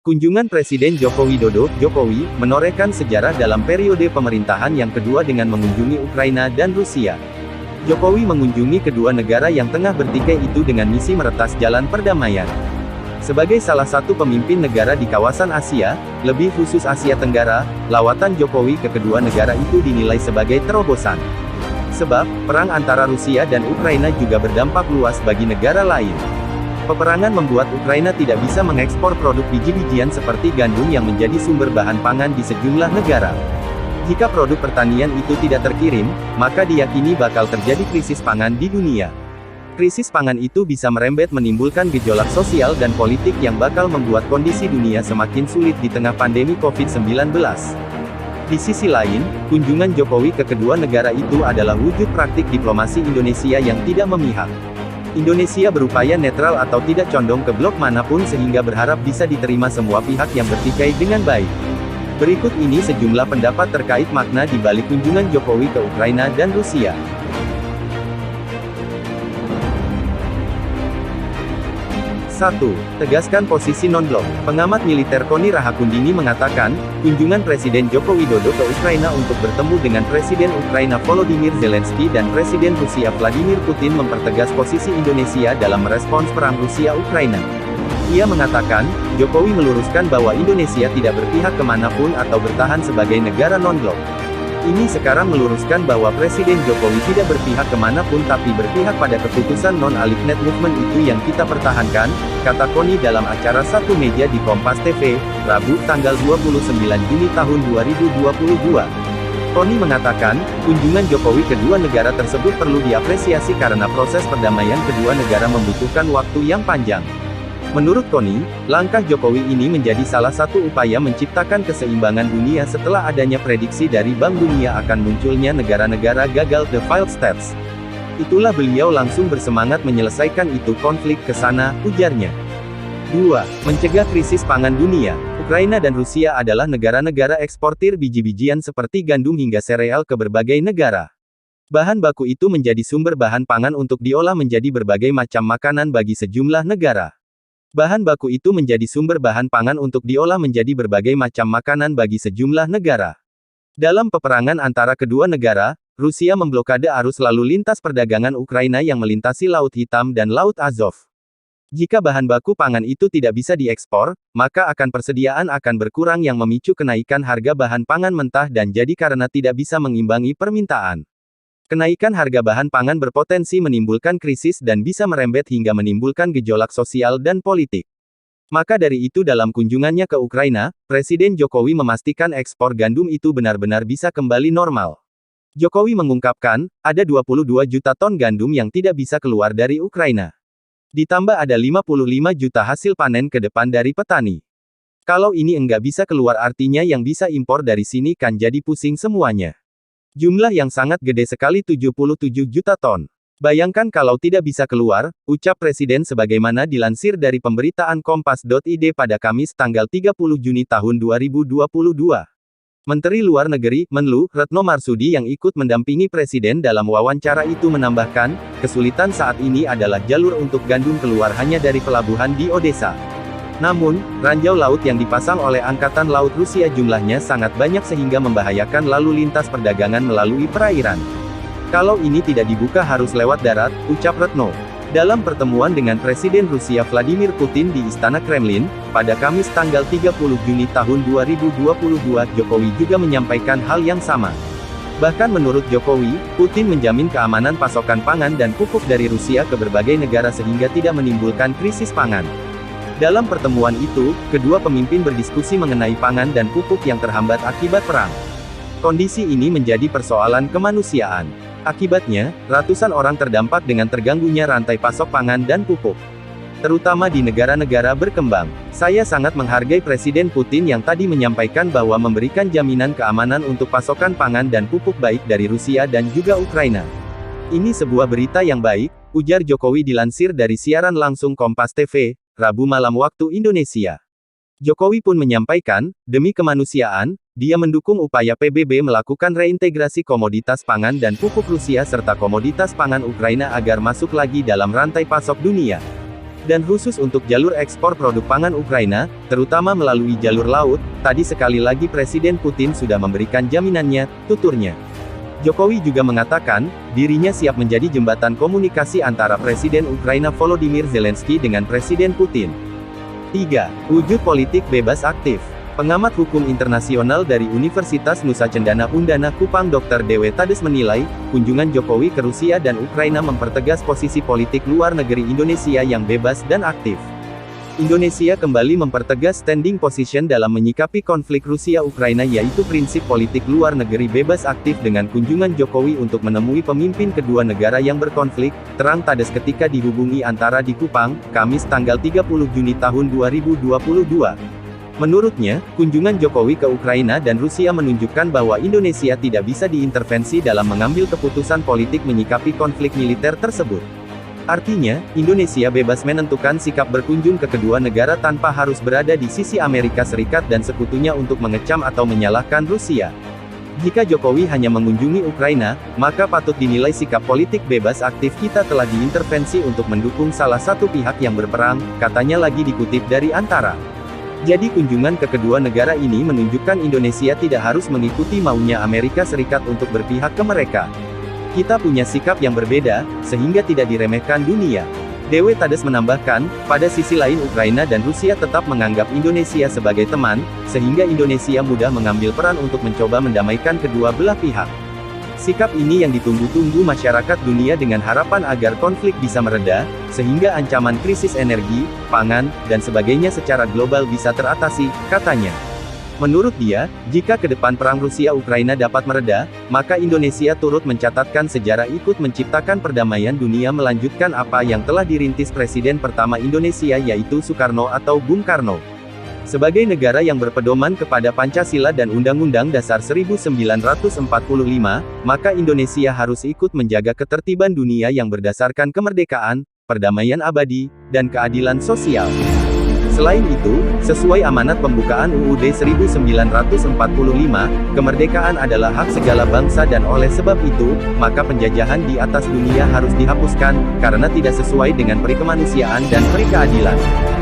Kunjungan Presiden Joko Widodo, Jokowi, menorehkan sejarah dalam periode pemerintahan yang kedua dengan mengunjungi Ukraina dan Rusia. Jokowi mengunjungi kedua negara yang tengah bertikai itu dengan misi meretas jalan perdamaian. Sebagai salah satu pemimpin negara di kawasan Asia, lebih khusus Asia Tenggara, lawatan Jokowi ke kedua negara itu dinilai sebagai terobosan. Sebab, perang antara Rusia dan Ukraina juga berdampak luas bagi negara lain. Peperangan membuat Ukraina tidak bisa mengekspor produk biji-bijian seperti gandum yang menjadi sumber bahan pangan di sejumlah negara. Jika produk pertanian itu tidak terkirim, maka diyakini bakal terjadi krisis pangan di dunia. Krisis pangan itu bisa merembet menimbulkan gejolak sosial dan politik yang bakal membuat kondisi dunia semakin sulit di tengah pandemi COVID-19. Di sisi lain, kunjungan Jokowi ke kedua negara itu adalah wujud praktik diplomasi Indonesia yang tidak memihak. Indonesia berupaya netral atau tidak condong ke blok manapun sehingga berharap bisa diterima semua pihak yang bertikai dengan baik. Berikut ini sejumlah pendapat terkait makna di balik kunjungan Jokowi ke Ukraina dan Rusia. 1. Tegaskan posisi non-blok. Pengamat militer Koni Rahakundini mengatakan, kunjungan Presiden Joko Widodo ke Ukraina untuk bertemu dengan Presiden Ukraina Volodymyr Zelensky dan Presiden Rusia Vladimir Putin mempertegas posisi Indonesia dalam merespons perang Rusia-Ukraina. Ia mengatakan, Jokowi meluruskan bahwa Indonesia tidak berpihak kemanapun atau bertahan sebagai negara non-blok. Ini sekarang meluruskan bahwa Presiden Jokowi tidak berpihak kemanapun tapi berpihak pada keputusan non-aligned movement itu yang kita pertahankan, kata Koni dalam acara Satu Meja di Kompas TV, Rabu, tanggal 29 Juni tahun 2022. Koni mengatakan, kunjungan Jokowi kedua negara tersebut perlu diapresiasi karena proses perdamaian kedua negara membutuhkan waktu yang panjang. Menurut Koni, langkah Jokowi ini menjadi salah satu upaya menciptakan keseimbangan dunia setelah adanya prediksi dari Bank Dunia akan munculnya negara-negara gagal the failed states. Itulah beliau langsung bersemangat menyelesaikan itu konflik ke sana, ujarnya. 2. Mencegah krisis pangan dunia. Ukraina dan Rusia adalah negara-negara eksportir biji-bijian seperti gandum hingga sereal ke berbagai negara. Bahan baku itu menjadi sumber bahan pangan untuk diolah menjadi berbagai macam makanan bagi sejumlah negara. Bahan baku itu menjadi sumber bahan pangan untuk diolah menjadi berbagai macam makanan bagi sejumlah negara. Dalam peperangan antara kedua negara, Rusia memblokade arus lalu lintas perdagangan Ukraina yang melintasi Laut Hitam dan Laut Azov. Jika bahan baku pangan itu tidak bisa diekspor, maka persediaan akan berkurang yang memicu kenaikan harga bahan pangan mentah dan jadi karena tidak bisa mengimbangi permintaan. Kenaikan harga bahan pangan berpotensi menimbulkan krisis dan bisa merembet hingga menimbulkan gejolak sosial dan politik. Maka dari itu dalam kunjungannya ke Ukraina, Presiden Jokowi memastikan ekspor gandum itu benar-benar bisa kembali normal. Jokowi mengungkapkan, ada 22 juta ton gandum yang tidak bisa keluar dari Ukraina. Ditambah ada 55 juta hasil panen ke depan dari petani. Kalau ini enggak bisa keluar artinya yang bisa impor dari sini kan jadi pusing semuanya. Jumlah yang sangat gede sekali 77 juta ton. Bayangkan kalau tidak bisa keluar, ucap Presiden sebagaimana dilansir dari pemberitaan Kompas.id pada Kamis tanggal 30 Juni tahun 2022. Menteri Luar Negeri, Menlu, Retno Marsudi yang ikut mendampingi Presiden dalam wawancara itu menambahkan, kesulitan saat ini adalah jalur untuk gandum keluar hanya dari pelabuhan di Odessa. Namun, ranjau laut yang dipasang oleh Angkatan Laut Rusia jumlahnya sangat banyak sehingga membahayakan lalu lintas perdagangan melalui perairan. Kalau ini tidak dibuka harus lewat darat, ucap Retno. Dalam pertemuan dengan Presiden Rusia Vladimir Putin di Istana Kremlin, pada Kamis tanggal 30 Juni tahun 2022, Jokowi juga menyampaikan hal yang sama. Bahkan menurut Jokowi, Putin menjamin keamanan pasokan pangan dan pupuk dari Rusia ke berbagai negara sehingga tidak menimbulkan krisis pangan. Dalam pertemuan itu, kedua pemimpin berdiskusi mengenai pangan dan pupuk yang terhambat akibat perang. Kondisi ini menjadi persoalan kemanusiaan. Akibatnya, ratusan orang terdampak dengan terganggunya rantai pasok pangan dan pupuk. Terutama di negara-negara berkembang. Saya sangat menghargai Presiden Putin yang tadi menyampaikan bahwa memberikan jaminan keamanan untuk pasokan pangan dan pupuk baik dari Rusia dan juga Ukraina. Ini sebuah berita yang baik, ujar Jokowi dilansir dari siaran langsung Kompas TV, Rabu malam waktu Indonesia. Jokowi pun menyampaikan, demi kemanusiaan, dia mendukung upaya PBB melakukan reintegrasi komoditas pangan dan pupuk Rusia serta komoditas pangan Ukraina agar masuk lagi dalam rantai pasok dunia. Dan khusus untuk jalur ekspor produk pangan Ukraina, terutama melalui jalur laut, tadi sekali lagi Presiden Putin sudah memberikan jaminannya, tuturnya. Jokowi juga mengatakan, dirinya siap menjadi jembatan komunikasi antara Presiden Ukraina Volodymyr Zelensky dengan Presiden Putin. 3. Wujud politik bebas aktif. Pengamat hukum internasional dari Universitas Nusa Cendana Undana Kupang Dr. Dewe Tades menilai, kunjungan Jokowi ke Rusia dan Ukraina mempertegas posisi politik luar negeri Indonesia yang bebas dan aktif. Indonesia kembali mempertegas standing position dalam menyikapi konflik Rusia-Ukraina yaitu prinsip politik luar negeri bebas aktif dengan kunjungan Jokowi untuk menemui pemimpin kedua negara yang berkonflik, terang Tades ketika dihubungi antara di Kupang, Kamis tanggal 30 Juni tahun 2022. Menurutnya, kunjungan Jokowi ke Ukraina dan Rusia menunjukkan bahwa Indonesia tidak bisa diintervensi dalam mengambil keputusan politik menyikapi konflik militer tersebut. Artinya, Indonesia bebas menentukan sikap berkunjung ke kedua negara tanpa harus berada di sisi Amerika Serikat dan sekutunya untuk mengecam atau menyalahkan Rusia. Jika Jokowi hanya mengunjungi Ukraina, maka patut dinilai sikap politik bebas aktif kita telah diintervensi untuk mendukung salah satu pihak yang berperang, katanya lagi dikutip dari Antara. Jadi kunjungan ke kedua negara ini menunjukkan Indonesia tidak harus mengikuti maunya Amerika Serikat untuk berpihak ke mereka. Kita punya sikap yang berbeda, sehingga tidak diremehkan dunia. Dewe Tades menambahkan, pada sisi lain Ukraina dan Rusia tetap menganggap Indonesia sebagai teman, sehingga Indonesia mudah mengambil peran untuk mencoba mendamaikan kedua belah pihak. Sikap ini yang ditunggu-tunggu masyarakat dunia dengan harapan agar konflik bisa mereda, sehingga ancaman krisis energi, pangan, dan sebagainya secara global bisa teratasi, katanya. Menurut dia, jika ke depan perang Rusia-Ukraina dapat mereda, maka Indonesia turut mencatatkan sejarah ikut menciptakan perdamaian dunia melanjutkan apa yang telah dirintis Presiden pertama Indonesia yaitu Soekarno atau Bung Karno. Sebagai negara yang berpedoman kepada Pancasila dan Undang-Undang Dasar 1945, maka Indonesia harus ikut menjaga ketertiban dunia yang berdasarkan kemerdekaan, perdamaian abadi, dan keadilan sosial. Selain itu, sesuai amanat pembukaan UUD 1945, kemerdekaan adalah hak segala bangsa dan oleh sebab itu, maka penjajahan di atas dunia harus dihapuskan, karena tidak sesuai dengan perikemanusiaan dan perikeadilan.